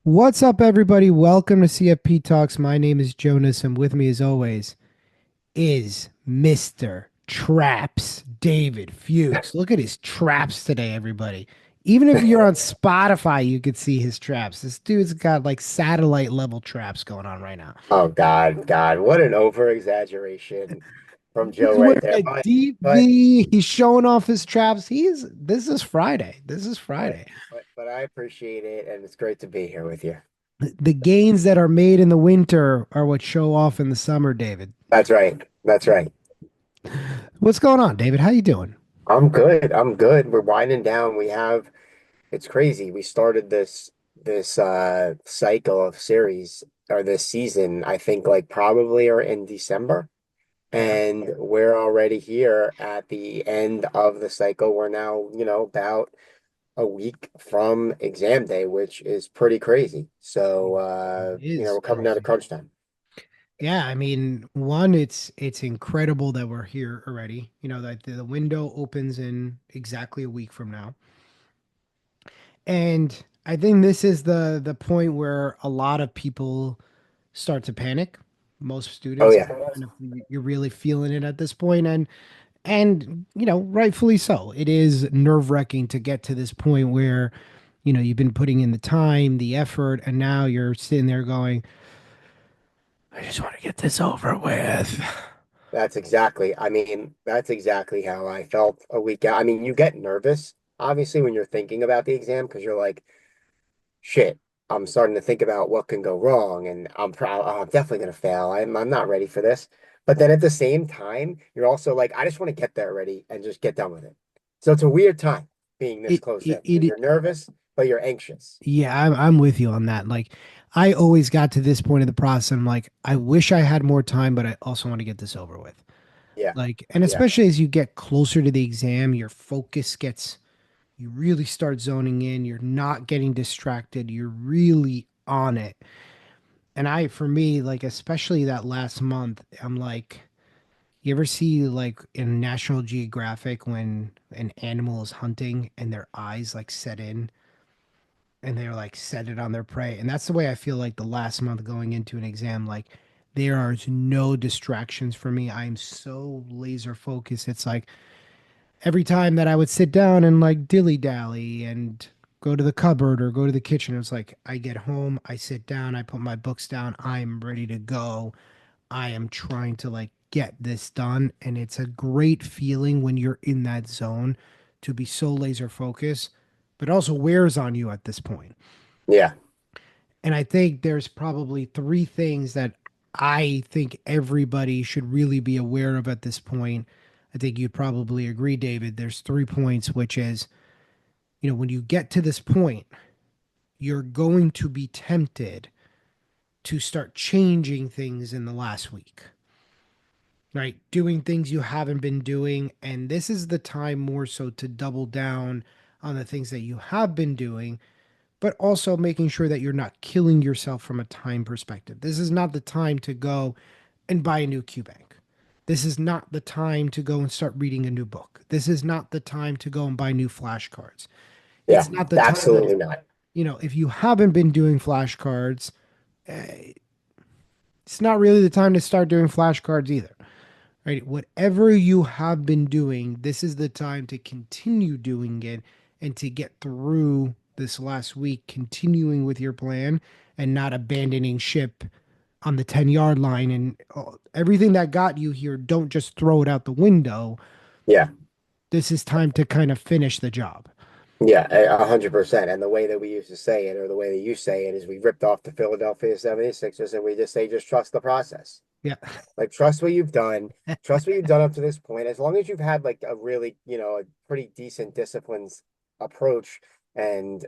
What's up, everybody? Welcome to CFP Talks. My name is Jonas, and with me, as always, is Mr. Traps David Fuchs. Look at his traps today, everybody. Even if you're on Spotify, you could see his traps. This dude's got like satellite level traps going on right now. Oh God, what an over exaggeration from Joe He's right wearing there. a But deep but V. He's showing off his traps. This is Friday. This is but Friday. but I appreciate it, and it's great to be here with you. The gains that are made in the winter are what show off in the summer, David. That's right. That's right. What's going on, David? How you doing? I'm good. I'm good. We're winding down. It's crazy. We started this cycle of series or this season, I think like probably are in December. Yeah. And we're already here at the end of the cycle. We're now, about a week from exam day, which is pretty crazy. So, It is we're coming down to crazy. crunch time. Yeah, I mean, one, it's incredible that we're here already. You know, that the window opens in exactly a week from now. And I think this is the point where a lot of people start to panic. Most Oh students yeah, kind of you're really feeling it at this point, and you know, rightfully so. It is nerve-wracking to get to this point where, you know, you've been putting in the time, the effort, and now you're sitting there going, I just want to get this over with. that's exactly how I felt a week out. I mean, you get nervous, obviously, when you're thinking about the exam because you're like, shit, I'm starting to think about what can go wrong, and I'm definitely gonna fail. I'm not ready for this. But then at the same time, you're also like, I just want to get there ready and just get done with it. So it's a weird time being this It, close it, in because it, you're nervous, but you're anxious. yeah, I'm with you on that. Like, I always got to this point of the process. I'm like, I wish I had more time, but I also want to get this over with. Yeah, Like, and yeah, especially as you get closer to the exam, your focus gets, you really start zoning in. You're not getting distracted. You're really on it. And for me, like, especially that last month, I'm like, you ever see like in National Geographic when an animal is hunting and their eyes like set in and they're like set it on their prey. And that's the way I feel like the last month going into an exam, like there are no distractions for me. I'm so laser focused. It's like every time that I would sit down and like dilly dally and go to the cupboard or go to the kitchen, it's like I get home, I sit down, I put my books down, I'm ready to go. I am trying to like get this done. And it's a great feeling when you're in that zone to be so laser focused, but also wears on you at this point. yeah, And I think there's probably three things that I think everybody should really be aware of at this point. I think you'd probably agree, David. There's 3 points, which is, you know, when you get to this point, you're going to be tempted to start changing things in the last week, right? Doing things you haven't been doing. And this is the time more so to double down on the things that you have been doing, but also making sure that you're not killing yourself from a time perspective. This is not the time to go and buy a new QBank. This is not the time to go and start reading a new book. This is not the time to go and buy new flashcards. yeah, It's not the time that, absolutely not. you know, if you haven't been doing flashcards, it's not really the time to start doing flashcards either, right? Whatever you have been doing, this is the time to continue doing it and to get through this last week, continuing with your plan and not abandoning ship on the 10-yard line. And everything that got you here, don't just throw it out the window. Yeah, This is time to kind of finish the job. yeah, 100%. And the way that we used to say it, or the way that you say it, is we ripped off the Philadelphia 76ers and we just say, just trust the process. Yeah. Like, trust what you've done. Trust what you've done up to this point. As long as you've had like a really, a pretty decent disciplines approach and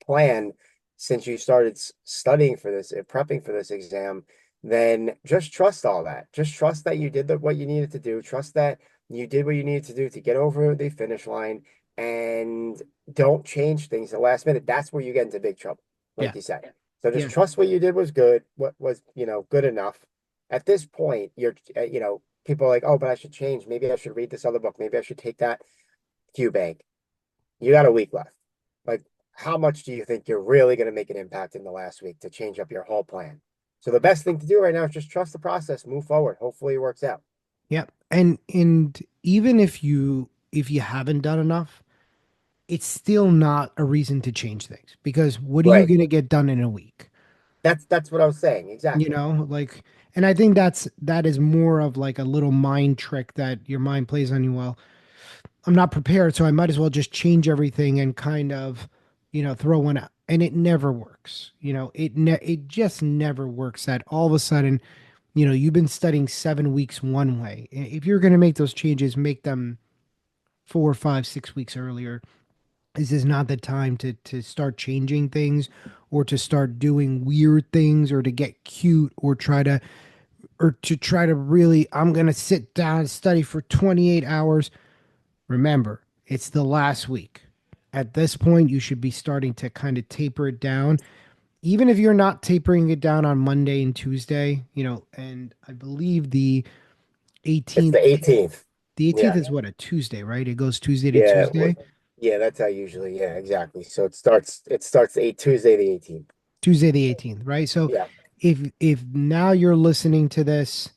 plan since you started studying for this, prepping for this exam, then just trust all that. Just trust that you did what you needed to do. Trust that you did what you needed to do to get over the finish line, and don't change things at the last minute. That's where you get into big trouble, Yeah. like you said. So just Yeah. trust what you did was good, what was, good enough. At this point, people are like, oh, but I should change. Maybe I should read this other book. Maybe I should take that Q bank. You got a week left. Like, how much do you think you're really going to make an impact in the last week to change up your whole plan? So the best thing to do right now is just trust the process, move forward. Hopefully it works out. Yep. And even if you haven't done enough, it's still not a reason to change things because what are you Right. going to get done in a week? That's what I was saying. You Exactly. know, like, and I think that is more of like a little mind trick that your mind plays on you. Well, I'm not prepared, so I might as well just change everything and kind of, throw one out. And it never works. It just never works that all of a sudden, you've been studying 7 weeks one way. If you're going to make those changes, make them 4, 5, 6 weeks earlier. This is not the time to start changing things or to start doing weird things or to get cute or to try to really, I'm going to sit down and study for 28 hours. Remember, it's the last week. At this point, you should be starting to kind of taper it down. Even if you're not tapering it down on Monday and Tuesday, and I believe the It's 18th, the 18th. the 18th Yeah. is what, a Tuesday, right? It goes Tuesday to Yeah. Tuesday. Yeah, that's how usually. Yeah, exactly. So it starts Tuesday the 18th. Tuesday the 18th, right? So Yeah. if now you're listening to this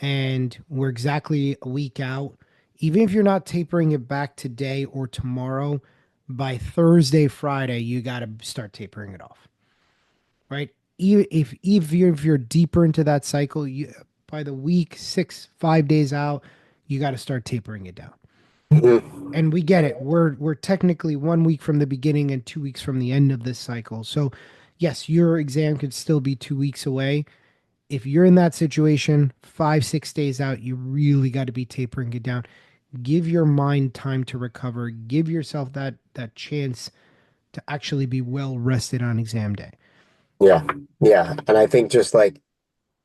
and we're exactly a week out, even if you're not tapering it back today or tomorrow, by Thursday, Friday, you got to start tapering it off, right? If you're deeper into that cycle, you by the week 6, 5 days out, you got to start tapering it down. Mhm. And we get it. We're technically 1 week from the beginning and 2 weeks from the end of this cycle. So yes, your exam could still be 2 weeks away. If you're in that situation, 5, 6 days out, you really got to be tapering it down. Give your mind time to recover. Give yourself that chance to actually be well rested on exam day. Yeah. Yeah. And I think just like,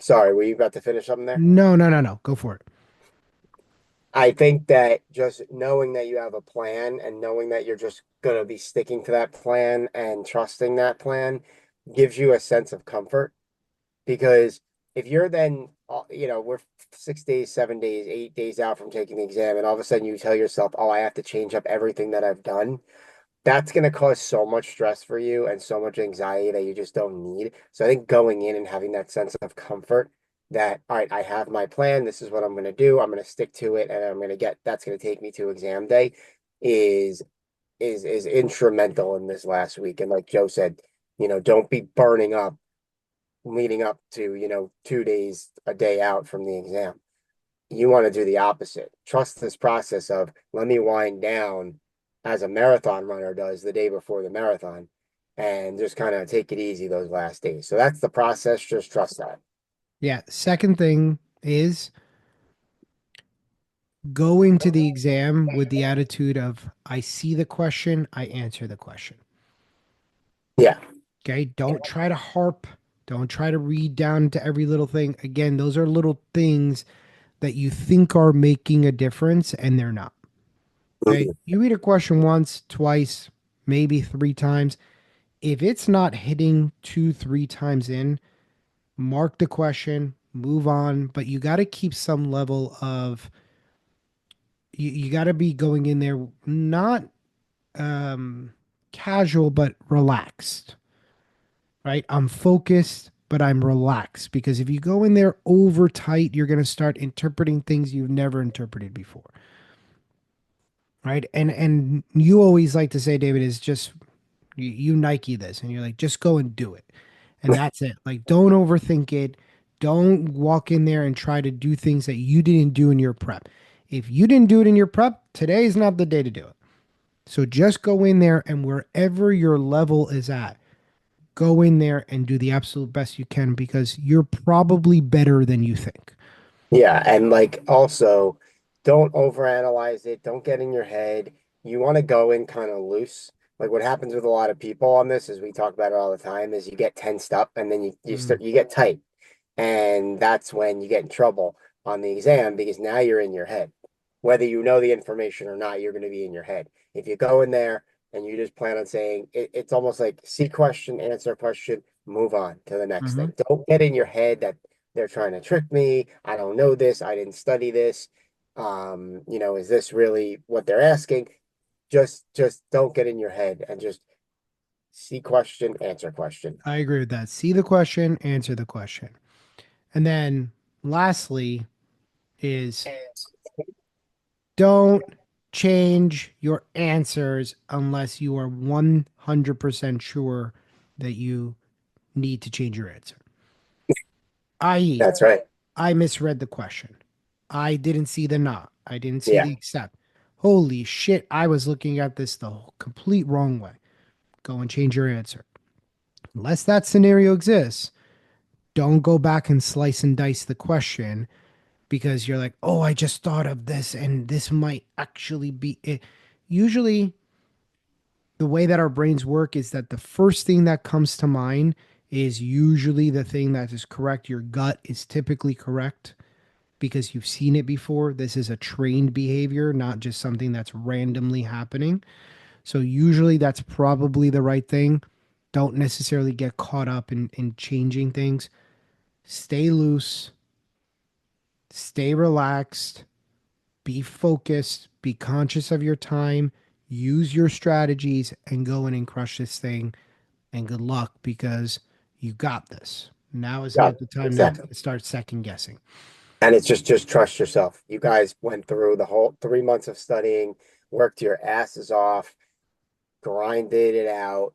sorry, were you about to finish something there? No, no, no, no. Go for it. I think that just knowing that you have a plan and knowing that you're just going to be sticking to that plan and trusting that plan gives you a sense of comfort. Because if you're then, we're 6 days, 7 days, 8 days out from taking the exam, and all of a sudden you tell yourself, oh, I have to change up everything that I've done, that's going to cause so much stress for you and so much anxiety that you just don't need. So I think going in and having that sense of comfort that, all right, I have my plan. This is what I'm going to do. I'm going to stick to it, and that's going to take me to exam day is is instrumental in this last week. And like Joe said, don't be burning up leading up to, 2 days, a day out from the exam. You want to do the opposite. Trust this process of let me wind down as a marathon runner does the day before the marathon and just kind of take it easy those last days. So that's the process. Just trust that. Yeah. Second thing is go into the exam with the attitude of I see the question, I answer the question. Yeah. Okay. Don't try to harp. Don't try to read down to every little thing. Again, those are little things that you think are making a difference and they're not. Okay. Mhm. You read a question once, twice, maybe 3 times. If it's not hitting 2, 3 times in, mark the question, move on. But you got to keep some level of, you got to be going in there not um, casual, but relaxed, right? I'm focused, but I'm relaxed because if you go in there over tight, you're going to start interpreting things you've never interpreted before, right? And you always like to say, David, is just you Nike this, and you're like, just go and do it, and that's it. Like, don't overthink it. Don't walk in there and try to do things that you didn't do in your prep. If you didn't do it in your prep, today is not the day to do it. So just go in there and wherever your level is at, go in there and do the absolute best you can because you're probably better than you think. Yeah, and like also don't overanalyze it. Don't get in your head. You want to go in kind of loose. Like what happens with a lot of people on this, as we talk about it all the time, is you get tensed up and then Mm, you get tight. And that's when you get in trouble on the exam because now you're in your head. Whether you know the information or not, you're going to be in your head. If you go in there and you just plan on saying it's almost like see question, answer question, move on to the next mhm. thing. Don't get in your head that they're trying to trick me. I don't know this. I didn't study this. Is this really what they're asking? Just don't get in your head and just See question, answer question. I agree with that. See the question, answer the question. And then lastly is don't change your answers unless you are 100% sure that you need to change your answer. I.e., That's right. I misread the question. I didn't see the not. I didn't see Yeah. the accept. Holy shit, I was looking at this the complete wrong way. Go and change your answer. Unless that scenario exists, don't go back and slice and dice the question because you're like, oh, I just thought of this and this might actually be it. Usually, the way that our brains work is that the first thing that comes to mind is usually the thing that is correct. Your gut is typically correct because you've seen it before. This is a trained behavior, not just something that's randomly happening. So, usually, that's probably the right thing. Don't necessarily get caught up in changing things. Stay loose, stay relaxed, be focused, be conscious of your time, use your strategies, and go in and crush this thing. And good luck because you got this. Now is Yeah, not the time to exactly. start second guessing. And it's just trust yourself. You guys went through the whole 3 months of studying, worked your asses off, grinded it out.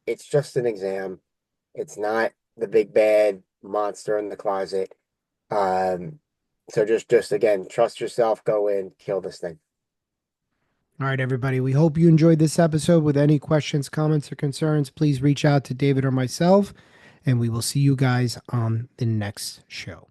It's just an exam. It's not the big bad monster in the closet. Um, so just again, trust yourself, go in, kill this thing. All right, everybody. We hope you enjoyed this episode. With any questions, comments, or concerns, please reach out to David or myself, and we will see you guys on the next show.